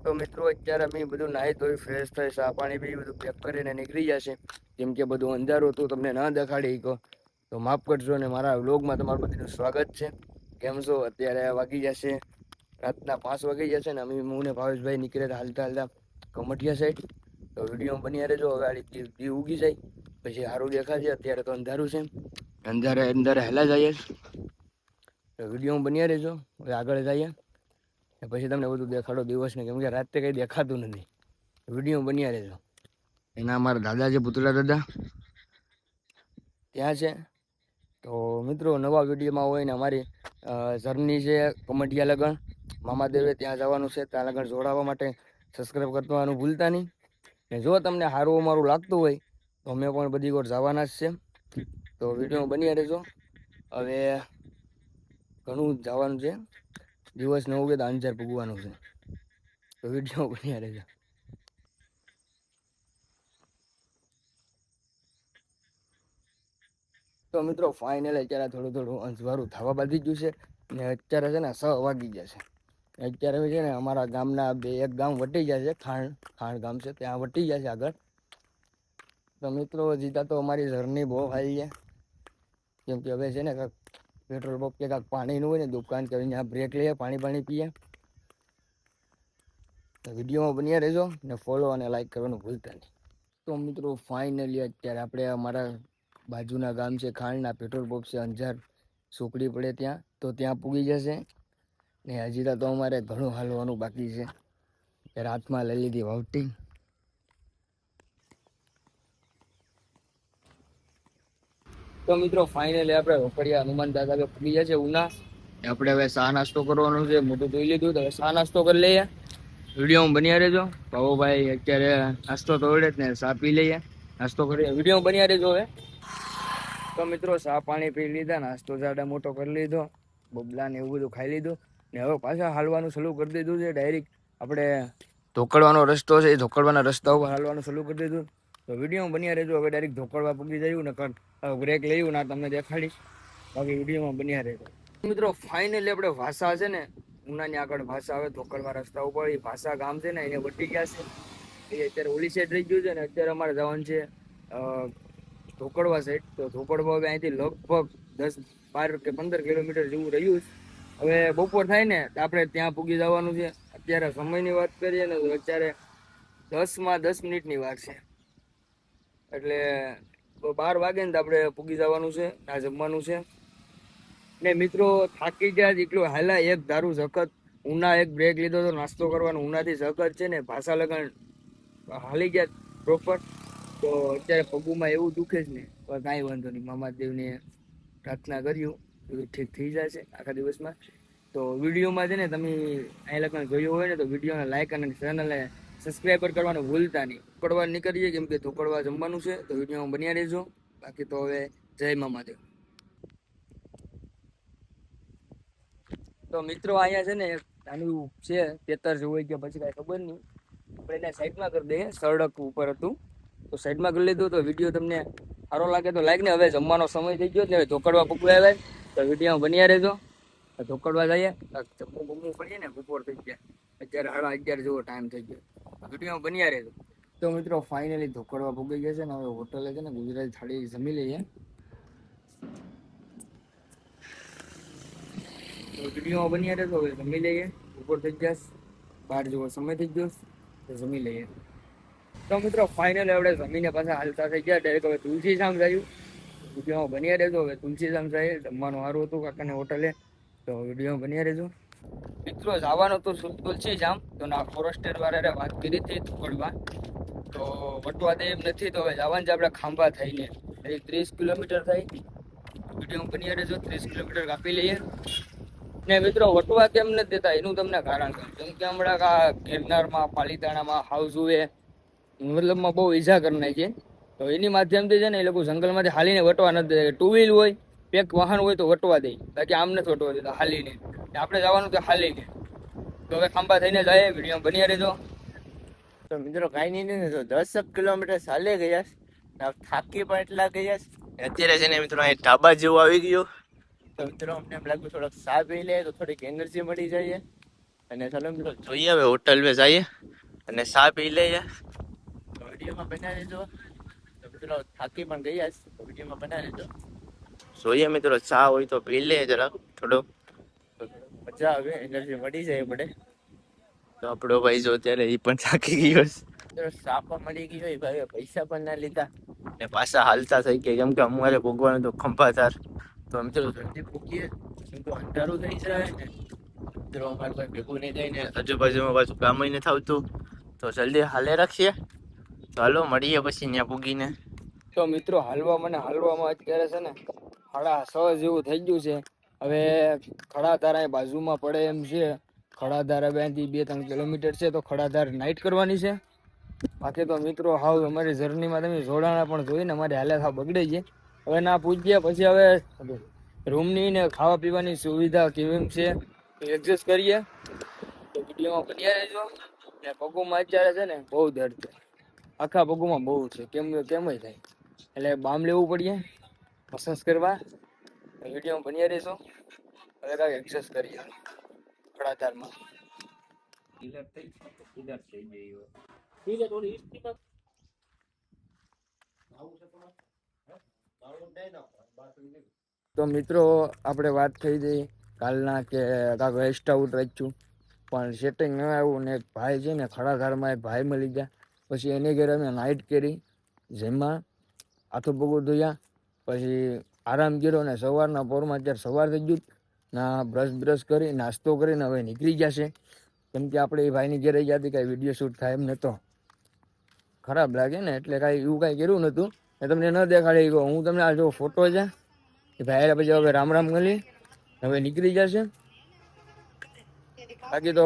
તો મિત્રો અત્યારે અમે બધું નાહી ધોઈ ફ્રેશ થઈ ચા પાણી બી બધું પેક કરીને નીકળી જશે. કેમ કે બધું અંધારું હતું તમને ના દેખાડી ગયો તો માફ કરજો. અને મારા વ્લોગમાં તમારું બધું સ્વાગત છે. કેમ છો? અત્યારે વાગી જશે રાતના 5 વાગી જશે ને અમે હું ને ભાવેશભાઈ નીકળ્યા હાલતા હાલતા કમઠિયા સાઈડ. તો વિડીયો બન્યા રહેજો. હવે દી ઉગી જાય પછી સારું દેખાશે. અત્યારે તો અંધારું છે, અંદર હેલા જઈએ તો વિડીયો બન્યા રહેજો. હવે આગળ જઈએ પછી તમને બધું દેખાડો દિવસ ને, કેમ કે રાતે કંઈ દેખાતું નથી. વિડીયો બન્યા રહેજો. એના અમારા દાદા છે, પુતળા દાદા ત્યાં છે. તો મિત્રો નવા વિડીયોમાં હોય ને અમારી જર્ની છે કમઠિયા લગન મામાદેવે ત્યાં જવાનું છે. ત્યાં લગન જોડાવા માટે સબસ્ક્રાઈબ કરવાનું ભૂલતા નહીં. ને જો તમને સારું અમારું લાગતું હોય તો અમે પણ બધી વાર જવાના જ છે. તો વિડીયો બન્યા રહેજો. હવે ઘણું જવાનું છે, દિવસ ન ઉગે તો અંજાર પૂગવાનું છે. તો વિડીયો બન્યા રહેજો. તો મિત્રો ફાઇનલ અત્યારે થોડું અંજવાળું થવા બાંધી ગયું છે ને અત્યારે છે ને 6 વાગી જશે. અત્યારે છે ને અમારા ગામના એક ગામ વટી જાય છે, ખાણ ગામ છે, ત્યાં વટી જાય છે આગળ. તો મિત્રો જીતા તો અમારી જર્ની બહુ હારી છે. કેમ કે હવે છે ને કાંઈક પેટ્રોલ પંપ કે કાંઈક પાણીનું હોય ને દુકાન કરીને બ્રેક લઈએ, પાણી પીએ. તો વિડીયોમાં બન્યા રહેજો ને ફોલો અને લાઈક કરવાનું ભૂલતા નહીં. તો મિત્રો ફાઇનલી અત્યારે આપણે અમારા બાજુના ગામ છે ખાંડના પેટ્રોલ પંપ છે અંજાર સુકડી પડે ત્યાં, તો ત્યાં પૂગી જશે. ને હજી તો અમારે ઘણું હાલવાનું બાકી છે. ત્યારે હાથમાં લઈ લીધી વાવટી. તો મિત્રો ફાઇનલી આપણે રોકડિયા હનુમાન દાદા પૂગી જાય છે ઉના. આપણે હવે ચા નાસ્તો કરવાનો છે. મોટું ધોઈ લીધું તો હવે ચા નાસ્તો કરી લઈએ. વિડીયોમાં બન્યા રહેજો. ભાઈ અત્યારે નાસ્તો તો આવડે જ ને, ચા પી લઈએ, નાસ્તો કરીએ. વિડીયોમાં બન્યા રહેજો. હવે તો મિત્રો ચા પાણી પી લીધા, નાસ્તો જાડા મોટો કરી લીધો, બબલા ને એવું બધું ખાઈ લીધું ને હવે પાછા હાલવાનું શરૂ કરી દીધું છે. ડાયરેક્ટ આપણે ધોકડવાનો રસ્તો છે, એ ધોકડવાના રસ્તા ઉપર હાલવાનું શરૂ કરી દીધું. તો વિડીયોમાં બન્યા રહેજો. હવે ડાયરેક્ટ ધોકડવા પૂગી જયું ને બ્રેક લેવું ના તમને દેખાડીશ. બાકી વિડીયોમાં બન્યા રહેજો. મિત્રો ફાઇનલી આપણે ભાષા છે ને ઉનાની આગળ ભાષા આવે ધોકડવા રસ્તા ઉપર, એ ભાષા ગામ છે ને એને વટી ગયા છે. એ અત્યારે ઓલી સાઈડ રહી ગયું છે ને અત્યારે અમારે જવાનું છે ધોકડવા સાઈડ. તો ધોકડવા હવે અહીંથી લગભગ 10-12 કે 15 કિલોમીટર જેવું રહ્યું છે. હવે બપોર થાય ને તો આપણે ત્યાં પૂગી જવાનું છે. અત્યારે સમયની વાત કરીએ ને તો અત્યારે 10 મિનિટની વાર છે. એટલે 12 વાગે ને તો આપણે પૂગી જવાનું છે. આ જમવાનું છે ને મિત્રો થાકી ગયા એટલું હાલા એક ધારું સખત ઉના એક બ્રેક લીધો તો નાસ્તો કરવાનો ઉનાથી સખત છે ને ભાષા લગન હાલી ગયા પ્રોપર. તો અત્યારે પગુમાં એવું દુખે છે ને પણ કાંઈ વાંધો નહીં, મામાદેવને પ્રાર્થના કર્યું એવું ઠીક થઈ જશે આખા દિવસમાં. તો વિડીયોમાં છે ને તમે અહીં લગન જોયું હોય ને તો વિડીયોને લાઈક અને ચેનલને સબસ્ક્રાઈબર કરવાનું ભૂલતા નહીં. ધોકડવા નીકળીએ કેમ કે ધોકડવા જમવાનું છે. તો વિડીયોમાં બન્યા રહેજો. બાકી તો હવે જય મામાદેવ. તો મિત્રો અહીંયા છે ને નાનું છે તેતર જેવું હોય કે પછી કાંઈ ખબર નહીં, આપણે એને સાઈડમાં કરી દઈએ. સડક ઉપર હતું તો સાઈડમાં કરી લીધું. તો વિડીયો તમને સારો લાગે તો લાઈક ને. હવે જમવાનો સમય થઈ ગયો એટલે ધોકડવા પકવાય આવે તો વિડીયોમાં બન્યા રહેજો. ધોકડવા જઈએ, જમવું પડીએ ને બપોર થઈ ગયા, અત્યારે 11:30 જેવો ટાઈમ થઈ ગયો. વિડીયોમાં બન્યા રહેજો. તો મિત્રો ફાઇનલી ધોકડવા પૂગી ગયા છે ને હવે હોટલે છે ને ગુજરાતી થાળી જમી લઈએ. વિડીયોમાં બન્યા રહેતો હવે જમી લઈએ. ઉપર થઈ જશે 12 જેવો સમય થઈ ગયો તો જમી લઈએ. તો મિત્રો ફાઇનલ આપણે જમીને પાછા હાલતા થઈ ગયા. ડાયરેક્ટ હવે તુલસીધામ જયું. વિડીયોમાં બન્યા રહેજો. હવે તુલસીધામ જાય, જમવાનું સારું હતું કાકાને હોટલે. તો વિડીયોમાં બન્યા રહેજો. મિત્રો જવાનું તો તુલસીધામ તો ના ફોરેસ્ટર વાળાએ વાત કરી હતી ધોકડવા, તો વટવા દે એમ નથી. તો હવે જવાનું છે આપણે ખાંભા થઈને 30 કિલોમીટર થાય. વિડીયોમાં બન્યા રહેજો. 30 કિલોમીટર કાપી લઈએ. ને મિત્રો વટવા કેમ નથી દેતા એનું તમને કારણ કહું. કેમ કે હમણાં ગિરનારમાં પાલીતાણામાં હાઉસુએ મતલબમાં બહુ ઈજા કરી નાખી. તો એની માધ્યમથી છે ને એ લોકો જંગલમાંથી હાલીને વટવા નથી દેતા. 2 વ્હીલ હોય, પેક વાહન હોય તો વટવા દે, બાકી આમ નથી વટવા દેતા હાલીને. આપણે જવાનું તો હાલીને. તો હવે ખાંભા થઈને જાય. વિડીયો બન્યા રહેજો. તો મિત્રો કાંઈ નહીં તો 10 કિલોમીટર ચાલે ગયા, થાકી પણ એટલા ગયા. અત્યારે છે ને મિત્રો અહીં ઢાબા જેવું આવી ગયું. તો મિત્રો અમને એમ લાગ્યું થોડોક ચા પી લે તો થોડીક એનર્જી મળી જાય. અને ચાલો મિત્રો જોઈએ હવે હોટલ માં જઈએ અને ચા પી લઈએ. તો વિડીયોમાં બનાવી દેજો. તો મિત્રો થાકી પણ ગયા છે, તો વિડીયોમાં બનાવી દેજો. જોઈએ મિત્રો ચા હોય તો પી લઈએ જરાક થોડો, મજા આવે, એનર્જી મળી જાય પડે. તો આપણો ભાઈ જો અત્યારે એ પણ થાકી ગયો છે. ચા પણ મળી ગઈ હોય ભાઈ, પૈસા પણ ના લીધા ને પાછા હાલતા થઈ ગયા, કેમ કે અમારે ભોગવાનું તો ખંભાતાર. તો મિત્રો જલ્દી ભૂકીએ, કેમ કે અંધારું થઈ જાય ને મિત્રો અમારે કોઈ ભેગું નહીં થાય ને આજુબાજુમાં પાછું કામ નથી આવતું. તો જલ્દી હાલે રાખીએ. તો હાલો મળીએ પછી ત્યાં પૂગીને. તો મિત્રો હાલવામાં અત્યારે છે ને 6:30 જેવું થઈ ગયું છે. હવે ખડાધાર અહીં બાજુમાં પડે એમ છે. ખડાધાર હવે અહીંથી 2-3 કિલોમીટર છે, તો ખડાધાર નાઇટ કરવાની છે. બાકી તો મિત્રો હાવ અમારી જર્નીમાં તમે જોડાણા પણ જોઈને અમારી હાલત હાવ બગડી છે. હવે ના પૂછીએ પછી હવે રૂમની ને ખાવા પીવાની સુવિધા કેવી છે એડજસ્ટ કરીએ. તો વિડીયોમાં બન્યા રહેજો. ને પગોમાં અત્યારે છે ને બહુ દર્દ છે, આખા પગોમાં બહુ છે, કેમ થાય એટલે બામ લેવું પડીએ મસાજ કરવા. વિડીયોમાં બન્યા રહેશો. હવે કાંઈ એડજસ્ટ કરીએ ખડાધારમાં. તો મિત્રો આપણે વાત થઈ હતી કાલના કે કાંક રેસ્ટ આઉટ રાખ્યું, પણ સેટિંગ ન આવ્યું ને એક ભાઈ છે ને ખડાધારમાં એક ભાઈ મળી ગયા. પછી એની ઘરે અમે નાઇટ કરી, જેમાં હાથો પગો ધોયા, પછી આરામ કર્યો ને સવારના પોરમાં અત્યારે સવાર થઈ ગયું ના બ્રશ કરી નાસ્તો કરીને હવે નીકળી ગયા છે. કેમ કે આપણે એ ભાઈની ઘરે ગયા હતી કાંઈ વિડીયો શૂટ થાય એમ નહોતો, ખરાબ લાગે ને એટલે કાંઈ એવું કાંઈ કર્યું નહોતું. એ તમને ન દેખાડી ગયો, હું તમને આ જો ફોટો છે એ ભાઈ પછી હવે રામ ગલી હવે નીકળી જશે. બાકી તો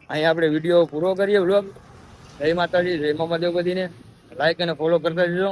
અહીંયા આપણે વિડીયો પૂરો કરીએ. વ્લોગ. જય માતાજી, જય મા દેવગતિને લાઈક અને ફોલો કરતા જજો.